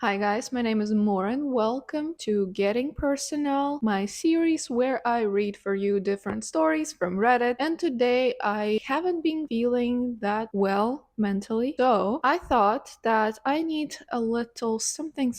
Hi guys, my name is Moran. Welcome to Getting Personal, my series where I read for you different stories from Reddit. And today I haven't been feeling that well mentally, so I thought that I need a little something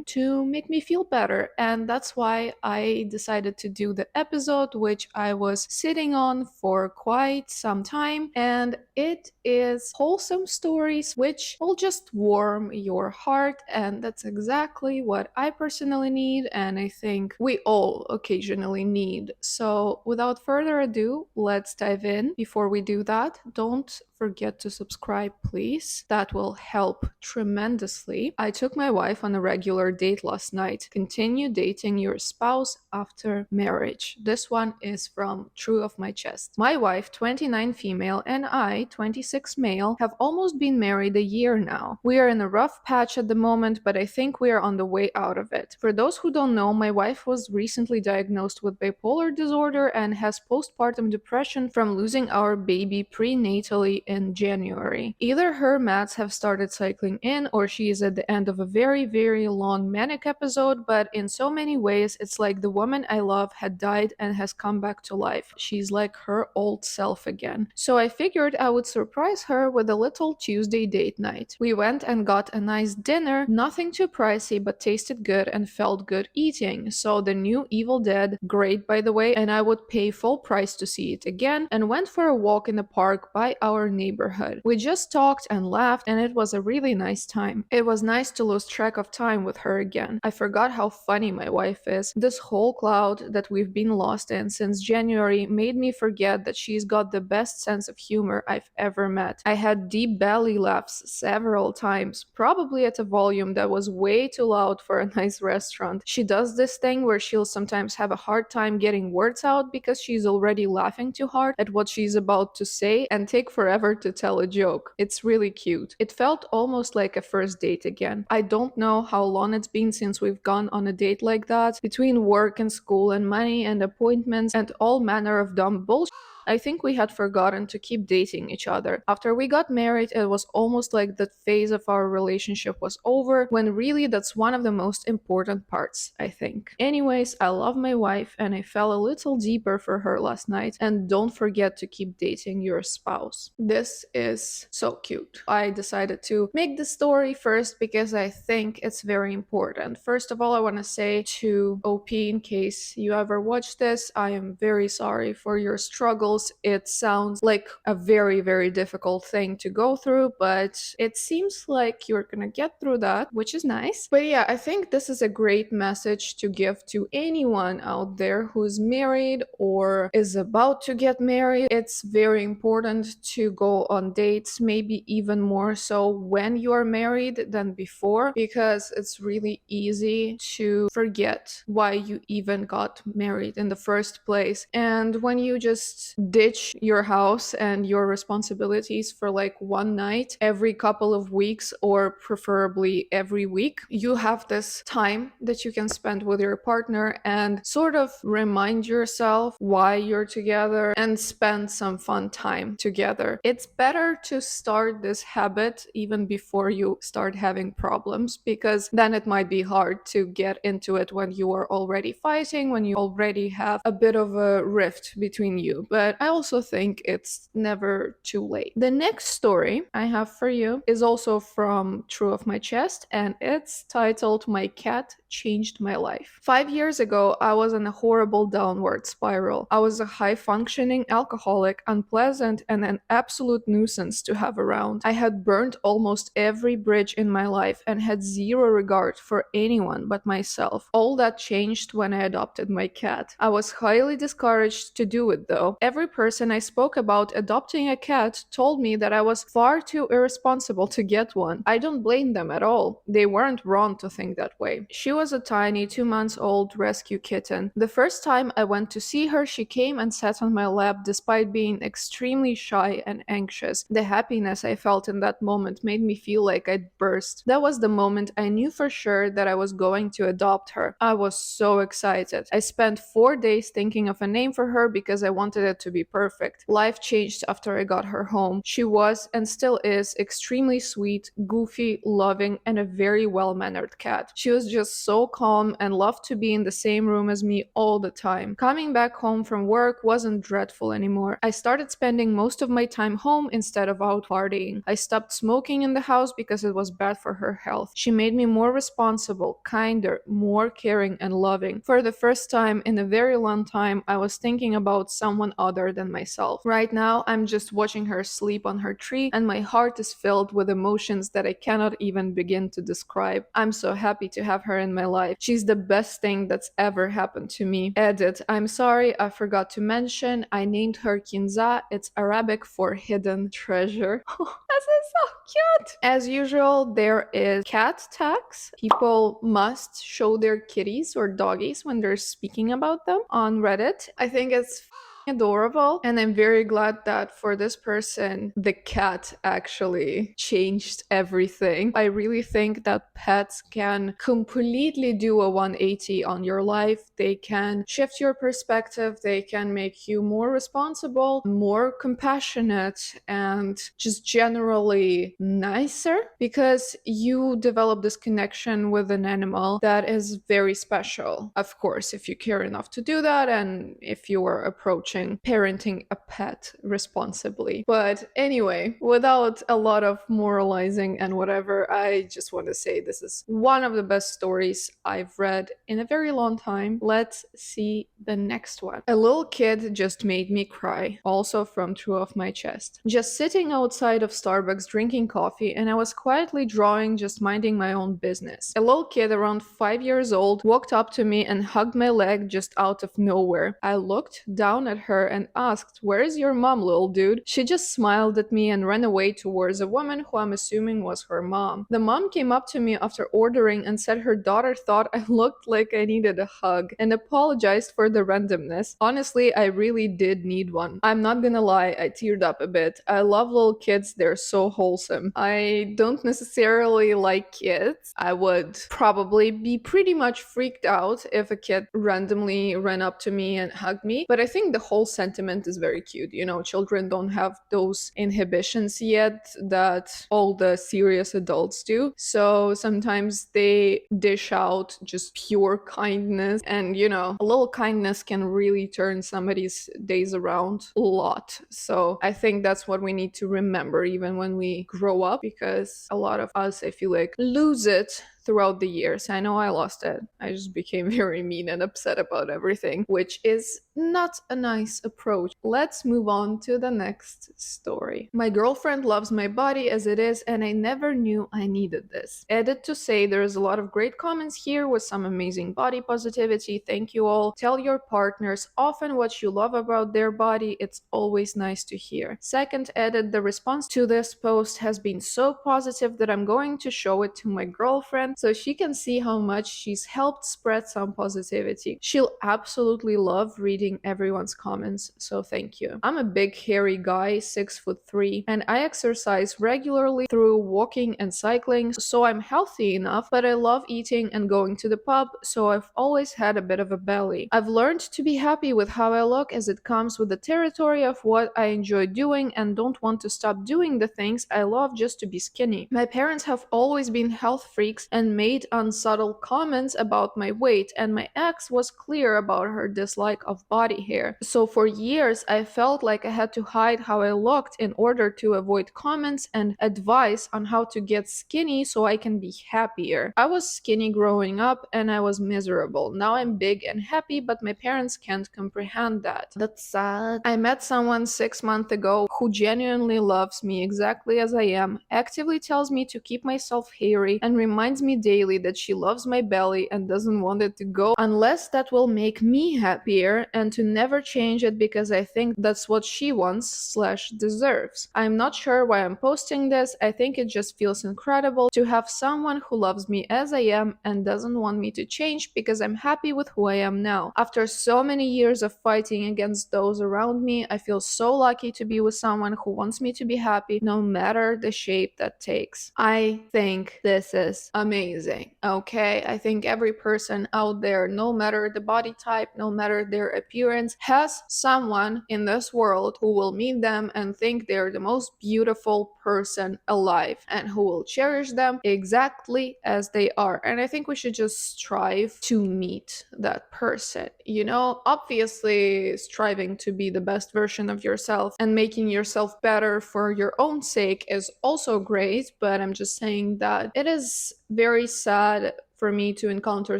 to make me feel better. And that's why I decided to do the episode, which I was sitting on for quite some time. And it is wholesome stories which will just warm your heart, and that's exactly what I personally need, and I think we all occasionally need. So, without further ado, let's dive in. Before we do that, don't forget to subscribe, please. That will help tremendously. I took my wife on a regular date last night. Continue dating your spouse after marriage. This one is from True of My Chest. My wife, 29 female, and I, 26 male, have almost been married a year now. We are in a rough patch at the moment, but I think we are on the way out of it. For those who don't know, my wife was recently diagnosed with bipolar disorder and has postpartum depression from losing our baby prenatally in January. Either her meds have started cycling in or she is at the end of a very long manic episode, but in so many ways, it's like the woman I love had died and has come back to life. She's like her old self again. So I figured I would surprise her with a little Tuesday date night. We went and got a nice dinner, nothing too pricey, but tasted good and felt good eating. So the new Evil Dead, great by the way, and I would pay full price to see it again, and went for a walk in the park by our neighborhood. We just talked and laughed, and it was a really nice time. It was nice to lose track of time with her again. I forgot how funny my wife is. This whole cloud that we've been lost in since January made me forget that she's got the best sense of humor I've ever met. I had deep belly laughs several times, probably at a volume that was way too loud for a nice restaurant. She does this thing where she'll sometimes have a hard time getting words out because she's already laughing too hard at what she's about to say and take forever to tell a joke. It's really cute. It felt almost like a first date again. I don't know how long it's been since we've gone on a date like that. Between work and school and money and appointments and all manner of dumb bullshit, I think we had forgotten to keep dating each other. After we got married, it was almost like that phase of our relationship was over, when really that's one of the most important parts, I think. Anyways, I love my wife and I fell a little deeper for her last night, and don't forget to keep dating your spouse. This is so cute. I decided to make the story first because I think it's very important. First of all, I want to say to OP, in case you ever watch this, I am very sorry for your struggles. It sounds like a very difficult thing to go through, but it seems like you're gonna get through that, which is nice. But yeah, I think this is a great message to give to anyone out there who's married or is about to get married. It's very important to go on dates, maybe even more so when you are married than before, because it's really easy to forget why you even got married in the first place. And when you just ditch your house and your responsibilities for like one night every couple of weeks, or preferably every week, you have this time that you can spend with your partner and sort of remind yourself why you're together and spend some fun time together. It's better to start this habit even before you start having problems, because then it might be hard to get into it when you are already fighting, when you already have a bit of a rift between you. But I also think it's never too late. The next story I have for you is also from True of My Chest, and it's titled My Cat Changed My Life. 5 years ago, I was in a horrible downward spiral. I was a high-functioning alcoholic, unpleasant, and an absolute nuisance to have around. I had burnt almost every bridge in my life and had zero regard for anyone but myself. All that changed when I adopted my cat. I was highly discouraged to do it though. Every person I spoke about adopting a cat told me that I was far too irresponsible to get one. I don't blame them at all. They weren't wrong to think that way. She was a tiny 2 months old rescue kitten. The first time I went to see her, she came and sat on my lap despite being extremely shy and anxious. The happiness I felt in that moment made me feel like I'd burst. That was the moment I knew for sure that I was going to adopt her. I was so excited. I spent 4 days thinking of a name for her because I wanted it to be perfect. Life changed after I got her home. She was and still is extremely sweet, goofy, loving, and a very well-mannered cat. She was just so calm and loved to be in the same room as me all the time. Coming back home from work wasn't dreadful anymore. I started spending most of my time home instead of out partying. I stopped smoking in the house because it was bad for her health. She made me more responsible, kinder, more caring and loving. For the first time in a very long time, I was thinking about someone other than myself. Right now, I'm just watching her sleep on her tree, and my heart is filled with emotions that I cannot even begin to describe. I'm so happy to have her in my life. She's the best thing that's ever happened to me. Edit. I'm sorry, I forgot to mention, I named her Kinza. It's Arabic for hidden treasure. This is so cute. As usual, there is cat tax. People must show their kitties or doggies when they're speaking about them on Reddit. I think it's adorable, and I'm very glad that for this person the cat actually changed everything. I really think that pets can completely do a 180 on your life. They can shift your perspective, they can make you more responsible, more compassionate, and just generally nicer, because you develop this connection with an animal that is very special. Of course, if you care enough to do that and if you are approaching parenting a pet responsibly. But anyway, without a lot of moralizing and whatever, I just want to say this is one of the best stories I've read in a very long time. Let's see the next one. A little kid just made me cry, also from True of My Chest. Just sitting outside of Starbucks drinking coffee, and I was quietly drawing, just minding my own business. A little kid around 5 years old walked up to me and hugged my leg just out of nowhere. I looked down at her and asked, "Where is your mom, little dude?" She just smiled at me and ran away towards a woman who I'm assuming was her mom. The mom came up to me after ordering and said her daughter thought I looked like I needed a hug and apologized for the randomness. Honestly, I really did need one. I'm not gonna lie, I teared up a bit. I love little kids, they're so wholesome. I don't necessarily like kids. I would probably be pretty much freaked out if a kid randomly ran up to me and hugged me, but I think the whole sentiment is very cute. You know, children don't have those inhibitions yet that all the serious adults do. So sometimes they dish out just pure kindness. And, you know, a little kindness can really turn somebody's days around a lot. So I think that's what we need to remember even when we grow up, because a lot of us, I feel like, lose it throughout the years. I know I lost it. I just became very mean and upset about everything, which is not a nice approach. Let's move on to the next story. My girlfriend loves my body as it is, and I never knew I needed this. Edit to say there's a lot of great comments here with some amazing body positivity. Thank you all. Tell your partners often what you love about their body. It's always nice to hear. Second edit, the response to this post has been so positive that I'm going to show it to my girlfriend so she can see how much she's helped spread some positivity. She'll absolutely love reading everyone's comments, so thank you. I'm a big hairy guy, 6'3", and I exercise regularly through walking and cycling, so I'm healthy enough, but I love eating and going to the pub, so I've always had a bit of a belly. I've learned to be happy with how I look, as it comes with the territory of what I enjoy doing and don't want to stop doing the things I love just to be skinny. My parents have always been health freaks and made unsubtle comments about my weight, and my ex was clear about her dislike of body hair. So for years, I felt like I had to hide how I looked in order to avoid comments and advice on how to get skinny so I can be happier. I was skinny growing up and I was miserable. Now I'm big and happy, but my parents can't comprehend that. That's sad. I met someone 6 months ago who genuinely loves me exactly as I am, actively tells me to keep myself hairy, and reminds me daily that she loves my belly and doesn't want it to go unless that will make me happier, and to never change it because I think that's what she wants/deserves. I'm not sure why I'm posting this. I think it just feels incredible to have someone who loves me as I am and doesn't want me to change because I'm happy with who I am now. After so many years of fighting against those around me, I feel so lucky to be with someone who wants me to be happy no matter the shape that takes. I think this is amazing. Okay, I think every person out there, no matter the body type, no matter their appearance, appearance has someone in this world who will meet them and think they're the most beautiful person alive and who will cherish them exactly as they are. And I think we should just strive to meet that person. You know, obviously, striving to be the best version of yourself and making yourself better for your own sake is also great, but I'm just saying that it is very sad for me to encounter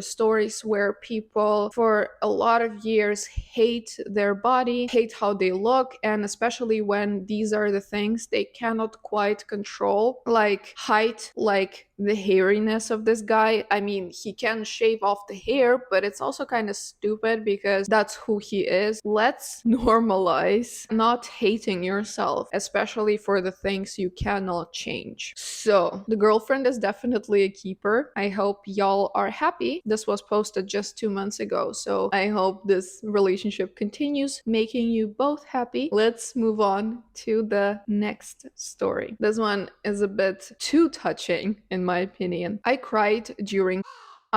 stories where people for a lot of years hate their body, hate how they look, and especially when these are the things they cannot quite control, like height, like the hairiness of this guy. I mean, he can shave off the hair, but it's also kind of stupid because that's who he is. Let's normalize not hating yourself, especially for the things you cannot change. So, the girlfriend is definitely a keeper. I hope y'all are happy. This was posted just 2 months ago, so I hope this relationship continues making you both happy. Let's move on to the next story. This one is a bit too touching, in my opinion. I cried during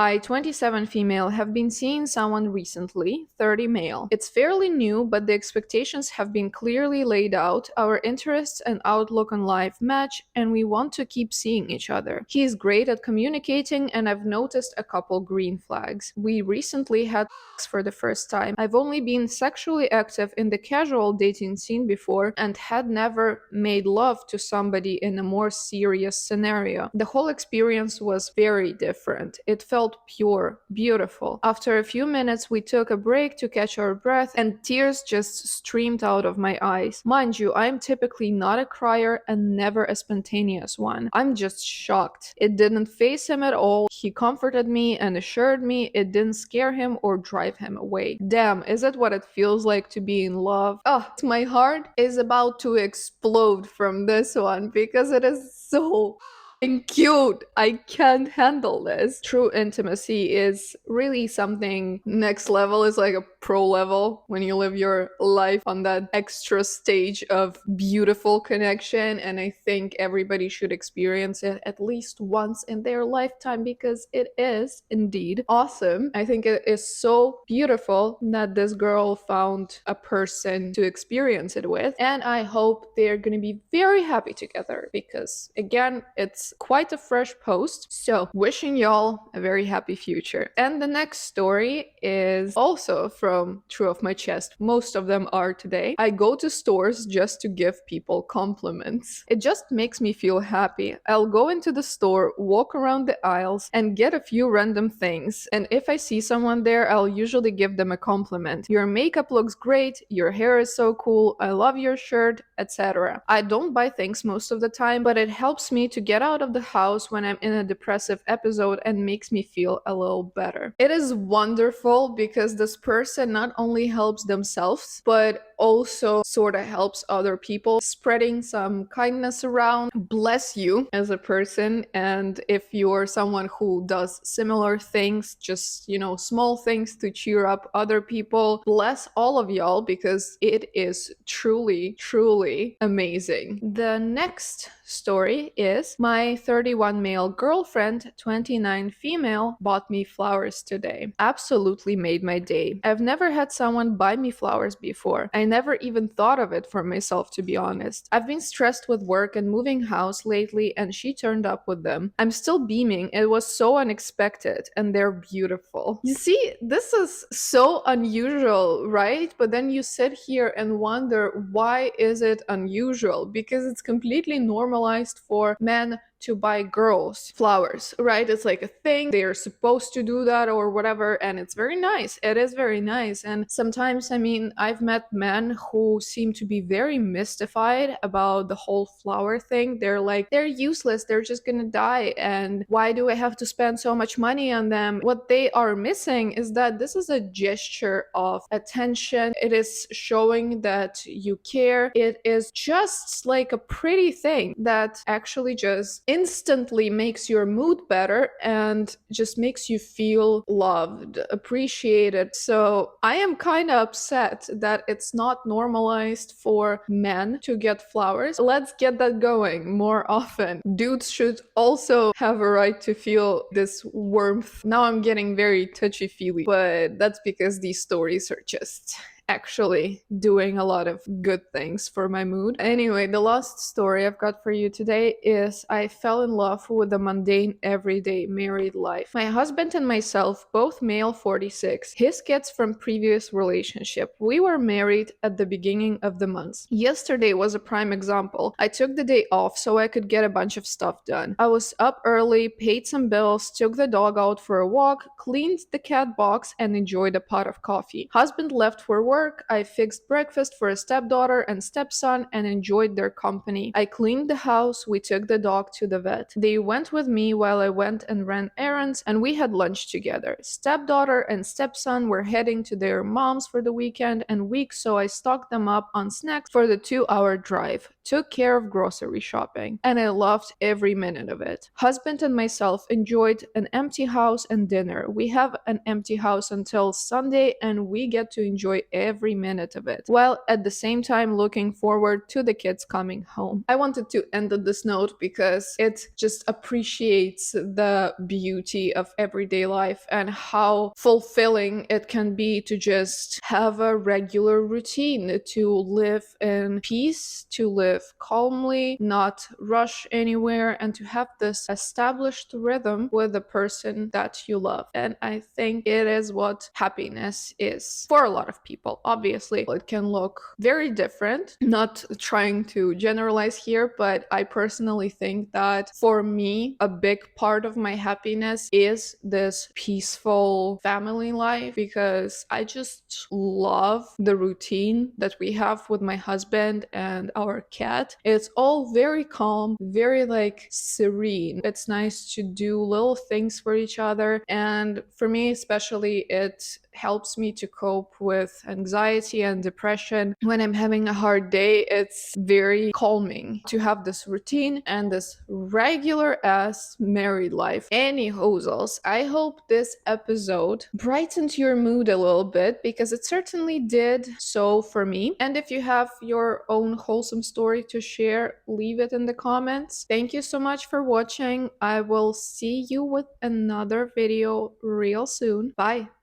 I, 27 female, have been seeing someone recently, 30 male. It's fairly new, but the expectations have been clearly laid out, our interests and outlook on life match, and we want to keep seeing each other. He is great at communicating, and I've noticed a couple green flags. We recently had sex for the first time. I've only been sexually active in the casual dating scene before and had never made love to somebody in a more serious scenario. The whole experience was very different. It felt pure, beautiful. After a few minutes, we took a break to catch our breath, and tears just streamed out of my eyes. Mind you, I'm typically not a crier and never a spontaneous one. I'm just shocked. It didn't faze him at all. He comforted me and assured me it didn't scare him or drive him away. Damn, is it what it feels like to be in love? Oh, my heart is about to explode from this one because it is so and cute. I can't handle this. True intimacy is really something next level, is like a pro level when you live your life on that extra stage of beautiful connection. And I think everybody should experience it at least once in their lifetime because it is indeed awesome. I think it is so beautiful that this girl found a person to experience it with. And I hope they're going to be very happy together because, again, it's quite a fresh post. So, wishing y'all a very happy future. And the next story is also from True of My Chest. Most of them are today. I go to stores just to give people compliments. It just makes me feel happy. I'll go into the store, walk around the aisles, and get a few random things. And if I see someone there, I'll usually give them a compliment. Your makeup looks great, your hair is so cool, I love your shirt, etc. I don't buy things most of the time, but it helps me to get out of the house when I'm in a depressive episode and makes me feel a little better. It is wonderful because this person not only helps themselves, but also sort of helps other people, spreading some kindness around. Bless you as a person. And if you're someone who does similar things, just, small things to cheer up other people, bless all of y'all because it is truly, truly amazing. The next story is my 31 male girlfriend, 29 female, bought me flowers today. Absolutely made my day. I've never had someone buy me flowers before. I never even thought of it for myself, to be honest. I've been stressed with work and moving house lately, and she turned up with them. I'm still beaming. It was so unexpected, and they're beautiful. You see, this is so unusual, right? But then you sit here and wonder, why is it unusual? Because it's completely normalized for men to buy girls flowers, right? It's like a thing. They are supposed to do that or whatever, and it's very nice. It is very nice. And sometimes, I've met men who seem to be very mystified about the whole flower thing. They're like, they're useless. They're just gonna die. And why do I have to spend so much money on them? What they are missing is that this is a gesture of attention. It is showing that you care. It is just like a pretty thing that actually just instantly makes your mood better and just makes you feel loved, appreciated. So I am kind of upset that it's not normalized for men to get flowers. Let's get that going more often. Dudes should also have a right to feel this warmth. Now I'm getting very touchy-feely, but that's because these stories are just actually doing a lot of good things for my mood. Anyway, the last story I've got for you today is I fell in love with the mundane, everyday married life. My husband and myself, both male 46, his kids from previous relationship. We were married at the beginning of the month. Yesterday was a prime example. I took the day off so I could get a bunch of stuff done. I was up early, paid some bills, took the dog out for a walk, cleaned the cat box, and enjoyed a pot of coffee. Husband left for work. I fixed breakfast for a stepdaughter and stepson and enjoyed their company. I cleaned the house. We took the dog to the vet. They went with me while I went and ran errands, and we had lunch together. Stepdaughter and stepson were heading to their mom's for the weekend and week, so I stocked them up on snacks for the 2-hour drive. Took care of grocery shopping, and I loved every minute of it. Husband and myself enjoyed an empty house and dinner. We have an empty house until Sunday, and we get to enjoy every minute of it, while at the same time looking forward to the kids coming home. I wanted to end on this note because it just appreciates the beauty of everyday life and how fulfilling it can be to just have a regular routine, to live in peace, to live calmly, not rush anywhere, and to have this established rhythm with the person that you love. And I think it is what happiness is for a lot of people. Obviously, it can look very different, not trying to generalize here, but I personally think that for me, a big part of my happiness is this peaceful family life, because I just love the routine that we have with my husband and our cat. It's all very calm, very like serene. It's nice to do little things for each other, and for me especially, it helps me to cope with anxiety and depression. When I'm having a hard day, it's very calming to have this routine and this regular ass married life. Any hosels, I hope this episode brightened your mood a little bit, because it certainly did so for me. And if you have your own wholesome story to share, leave it in the comments. Thank you so much for watching. I will see you with another video real soon. Bye.